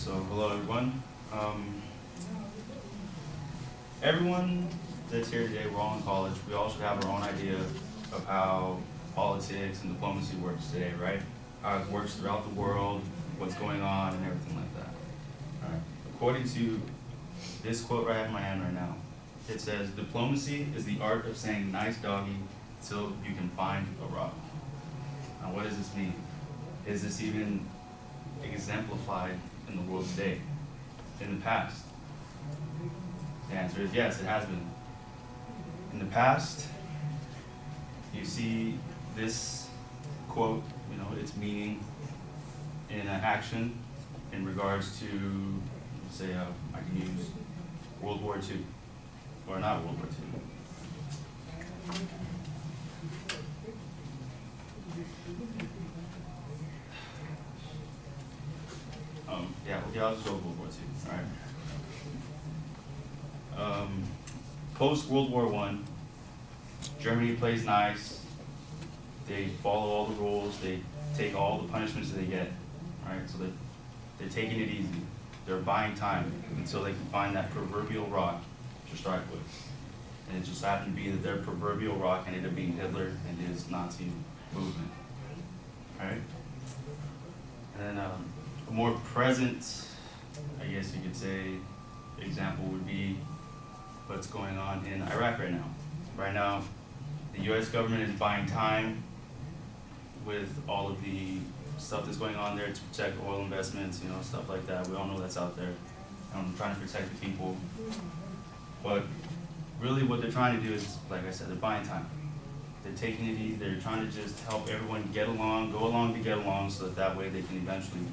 So, hello everyone. Everyone that's here today, we're all in college. We all should have our own idea of how politics and diplomacy works today, right? How it works throughout the world, what's going on, and everything like that. All right. According to this quote right in my hand right now, it says, "Diplomacy is the art of saying nice doggy till you can find a rock." Now, what does this mean? Is this even exemplified in the world today, in the past? The answer is yes, it has been. In the past, you see this quote, its meaning in an action in regards to, say, I can use World War II, or not World War II. I'll just go with World War II, all right? Post-World War I, Germany plays nice, they follow all the rules, they take all the punishments that they get, right? So they're taking it easy. They're buying time until they can find that proverbial rock to strike with. And it just happened to be that their proverbial rock ended up being Hitler and his Nazi movement, right? And then a more present, I guess you could say, example would be what's going on in Iraq right now. Right now, the U.S. government is buying time with all of the stuff that's going on there to protect oil investments, stuff like that. We all know that's out there. Trying to protect the people. But really what they're trying to do is, like I said, they're buying time. They're taking it easy. They're trying to just help everyone get along, go along to get along, so that way they can eventually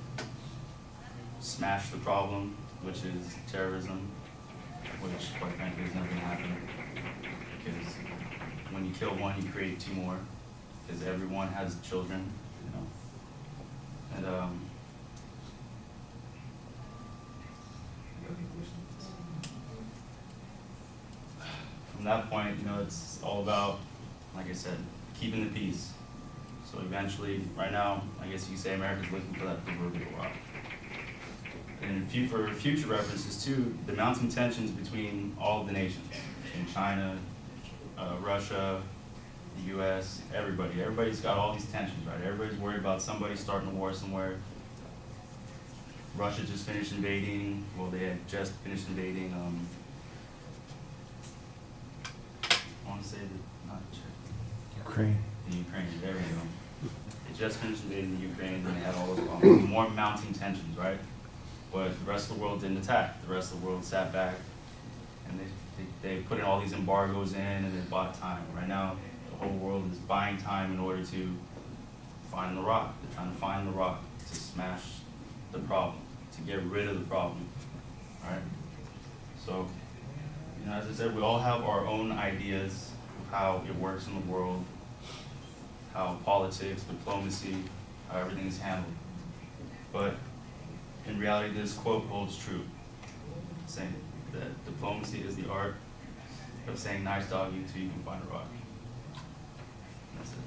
smash the problem, which is terrorism, which quite frankly is never going to happen. Because when you kill one, you create two more, because everyone has children, And from that point, it's all about, like I said, keeping the peace. So eventually, right now, I guess you could say America's looking for that proverbial rock. And for future references too, the mounting tensions between all of the nations, between China, Russia, the U.S., everybody's got all these tensions, right? Everybody's worried about somebody starting a war somewhere. Russia just finished invading, they had just finished invading, I want to say not Ukraine. The Ukraine, there we go. They just finished invading the Ukraine, and they had all those more mounting tensions, right? But the rest of the world didn't attack. The rest of the world sat back, and they put in all these embargoes in, and they bought time. Right now, the whole world is buying time in order to find the rock. They're trying to find the rock to smash the problem, to get rid of the problem, right? So, as I said, we all have our own ideas of how it works in the world, how politics, diplomacy, how everything is handled. But in reality, this quote holds true, saying that diplomacy is the art of saying nice doggy until you can find a rock. That's it.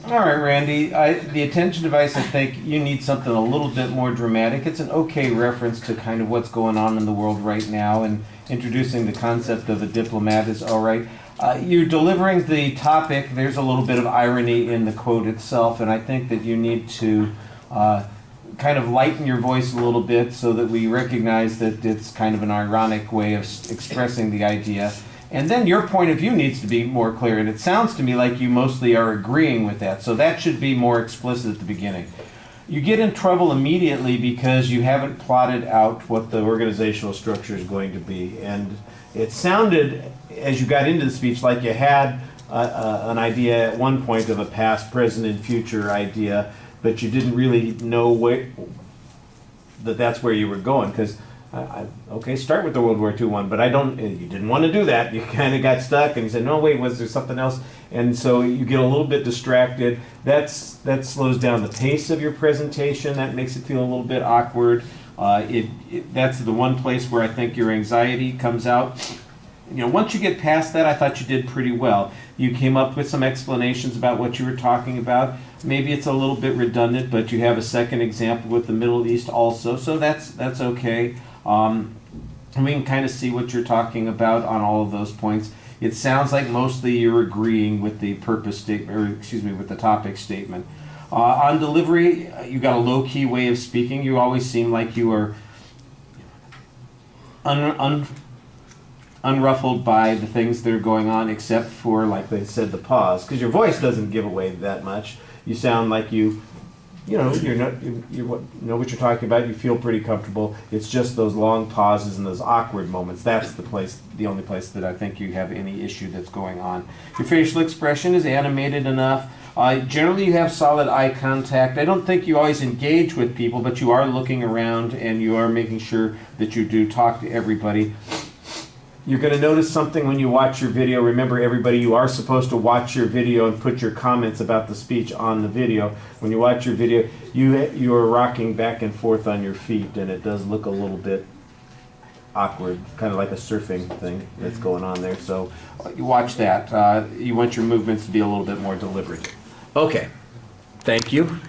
All right, Randy. The attention device, I think you need something a little bit more dramatic. It's an okay reference to kind of what's going on in the world right now, and introducing the concept of a diplomat is all right. You're delivering the topic. There's a little bit of irony in the quote itself, and I think that you need to kind of lighten your voice a little bit so that we recognize that it's kind of an ironic way of expressing the idea. And then your point of view needs to be more clear, and it sounds to me like you mostly are agreeing with that, so that should be more explicit at the beginning. You get in trouble immediately because you haven't plotted out what the organizational structure is going to be. And it sounded, as you got into the speech, like you had an idea at one point of a past, present, and future idea, but you didn't really know that's where you were going. Because okay, start with the World War II one, but you didn't want to do that. You kind of got stuck, and you said, no, wait, was there something else? And so you get a little bit distracted. That slows down the pace of your presentation. That makes it feel a little bit awkward. That's the one place where I think your anxiety comes out. Once you get past that, I thought you did pretty well. You came up with some explanations about what you were talking about. Maybe it's a little bit redundant, but you have a second example with the Middle East also, so that's okay. We can kind of see what you're talking about on all of those points. It sounds like mostly you're agreeing with the purpose statement, or with the topic statement. On delivery, you got a low-key way of speaking. You always seem like you are unruffled by the things that are going on, except for, like they said, the pause, because your voice doesn't give away that much. You sound like you know what you're talking about. You feel pretty comfortable. It's just those long pauses and those awkward moments. That's the only place that I think you have any issue that's going on. Your facial expression is animated enough. Generally, you have solid eye contact. I don't think you always engage with people, but you are looking around and you are making sure that you do talk to everybody. You're going to notice something when you watch your video. Remember, everybody, you are supposed to watch your video and put your comments about the speech on the video. When you watch your video, you are rocking back and forth on your feet, and it does look a little bit awkward, kind of like a surfing thing that's going on there. So you watch that. You want your movements to be a little bit more deliberate. Okay, thank you.